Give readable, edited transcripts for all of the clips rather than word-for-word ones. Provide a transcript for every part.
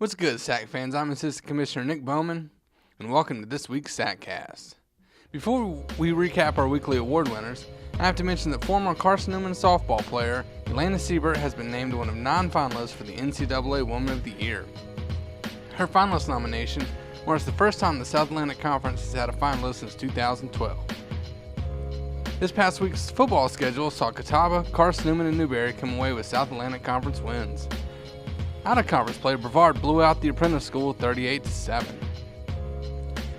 What's good, SAC fans? I'm Assistant Commissioner Nick Bowman, and welcome to this week's SACcast. Before we recap our weekly award winners, I have to mention that former Carson Newman softball player Elena Siebert has been named one of 9 finalists for the NCAA Woman of the Year. Her finalist nomination marks the first time the South Atlantic Conference has had a finalist since 2012. This past week's football schedule saw Catawba, Carson Newman, and Newberry come away with South Atlantic Conference wins. Out of conference play, Brevard blew out the Apprentice School 38-7.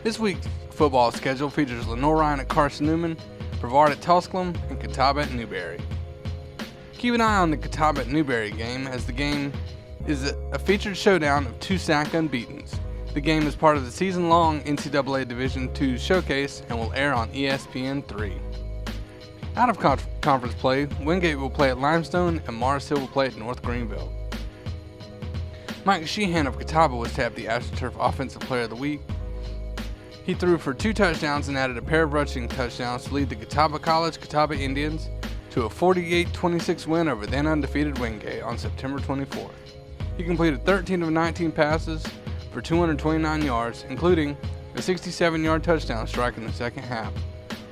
This week's football schedule features Lenore Ryan at Carson Newman, Brevard at Tusculum, and Catawba at Newberry. Keep an eye on the Catawba at Newberry game, as the game is a featured showdown of 2 SAC unbeatens. The game is part of the season-long NCAA Division II showcase and will air on ESPN3. Out of conference play, Wingate will play at Limestone and Mars Hill will play at North Greenville. Mike Sheehan of Catawba was tapped the AstroTurf Offensive Player of the Week. He threw for 2 touchdowns and added a pair of rushing touchdowns to lead the Catawba College Catawba Indians to a 48-26 win over then undefeated Wingate on September 24th. He completed 13 of 19 passes for 229 yards, including a 67-yard touchdown strike in the second half.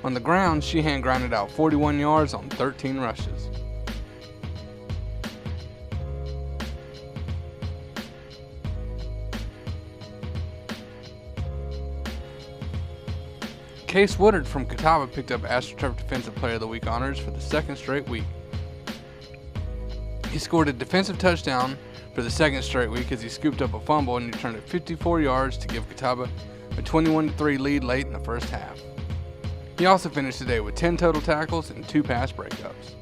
On the ground, Sheehan grinded out 41 yards on 13 rushes. Case Woodard from Catawba picked up AstroTurf Defensive Player of the Week honors for the second straight week. He scored a defensive touchdown for the second straight week as he scooped up a fumble and returned it 54 yards to give Catawba a 21-3 lead late in the first half. He also finished the day with 10 total tackles and 2 pass breakups.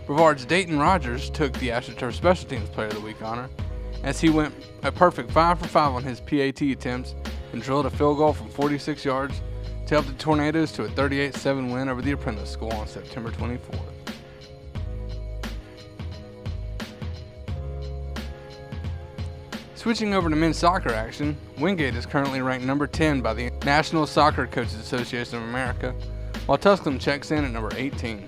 Brevard's Dayton Rogers took the AstroTurf Special Teams Player of the Week honor as he went a perfect 5 for 5 on his PAT attempts and drilled a field goal from 46 yards to help the Tornadoes to a 38-7 win over the Apprentice School on September 24th. Switching over to men's soccer action, Wingate is currently ranked number 10 by the National Soccer Coaches Association of America, while Tusculum checks in at number 18.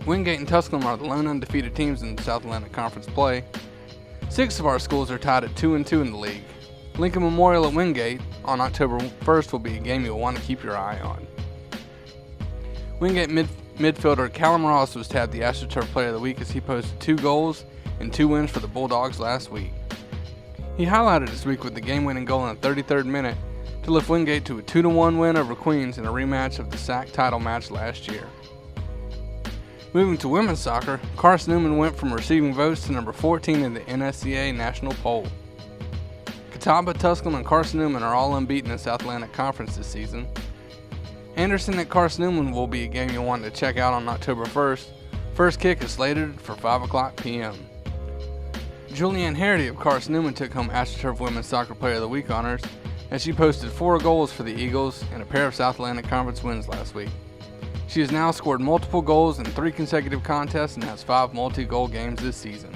Wingate and Tusculum are the lone undefeated teams in the South Atlantic Conference play. 6 of our schools are tied at 2-2 in the league. Lincoln Memorial at Wingate on October 1st will be a game you'll want to keep your eye on. Wingate midfielder Callum Ross was tabbed the AstroTurf Player of the Week as he posted 2 goals and 2 wins for the Bulldogs last week. He highlighted this week with the game-winning goal in the 33rd minute to lift Wingate to a 2-1 win over Queens in a rematch of the SAC title match last year. Moving to women's soccer, Carson Newman went from receiving votes to number 14 in the NSCA national poll. Catawba, Tusculum, and Carson Newman are all unbeaten in South Atlantic Conference this season. Anderson at Carson Newman will be a game you'll want to check out on October 1st. First kick is slated for 5 p.m. Julianne Harity of Carson Newman took home AstroTurf Women's Soccer Player of the Week honors as she posted 4 goals for the Eagles and a pair of South Atlantic Conference wins last week. She has now scored multiple goals in 3 consecutive contests and has 5 multi-goal games this season.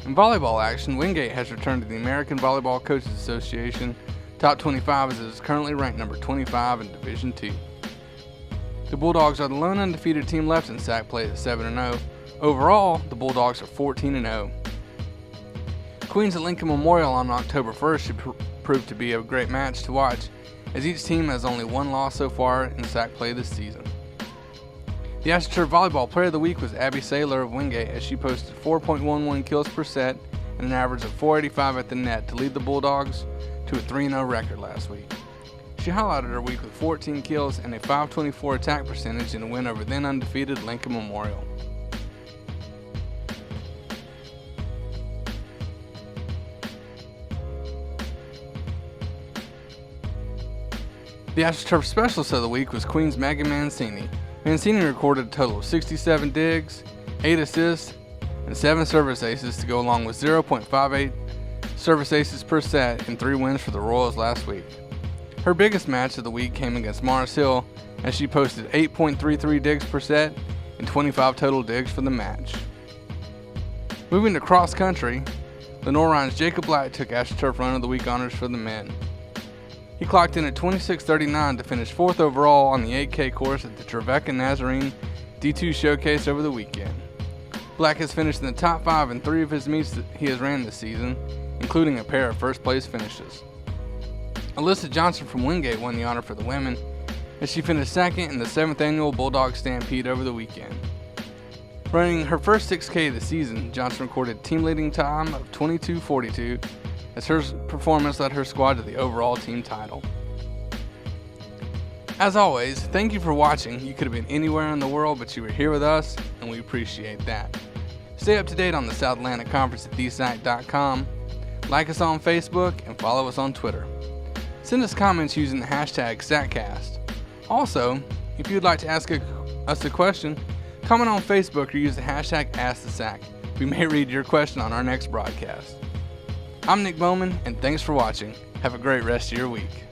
In volleyball action, Wingate has returned to the American Volleyball Coaches Association Top 25 as it is currently ranked number 25 in Division II. The Bulldogs are the lone undefeated team left in SAC play at 7-0. Overall, the Bulldogs are 14-0. Queens at Lincoln Memorial on October 1st should prove to be a great match to watch, as each team has only 1 loss so far in SAC play this season. The AstroTurf Volleyball Player of the Week was Abby Saylor of Wingate as she posted 4.11 kills per set and an average of 485 at the net to lead the Bulldogs to a 3-0 record last week. She highlighted her week with 14 kills and a .524 attack percentage in a win over then undefeated Lincoln Memorial. The AstroTurf Specialist of the Week was Queen's Maggie Mancini. Mancini recorded a total of 67 digs, 8 assists, and 7 service aces to go along with 0.58 service aces per set and 3 wins for the Royals last week. Her biggest match of the week came against Mars Hill as she posted 8.33 digs per set and 25 total digs for the match. Moving to cross country, Lenore Ryan's Jacob Black took AstroTurf Run of the Week honors for the men. He clocked in at 26:39 to finish 4th overall on the 8K course at the Trevecca Nazarene D2 Showcase over the weekend. Black has finished in the top 5 in 3 of his meets that he has ran this season, including a pair of first-place finishes. Alyssa Johnson from Wingate won the honor for the women, as she finished 2nd in the 7th annual Bulldog Stampede over the weekend. Running her first 6K of the season, Johnson recorded team-leading time of 22:42, as her performance led her squad to the overall team title. As always, thank you for watching. You could have been anywhere in the world, but you were here with us, and we appreciate that. Stay up to date on the South Atlantic Conference at thesac.com, like us on Facebook, and follow us on Twitter. Send us comments using the hashtag SACcast. Also, if you'd like to ask us a question, comment on Facebook or use the hashtag AskTheSac. We may read your question on our next broadcast. I'm Nick Bowman, and thanks for watching. Have a great rest of your week.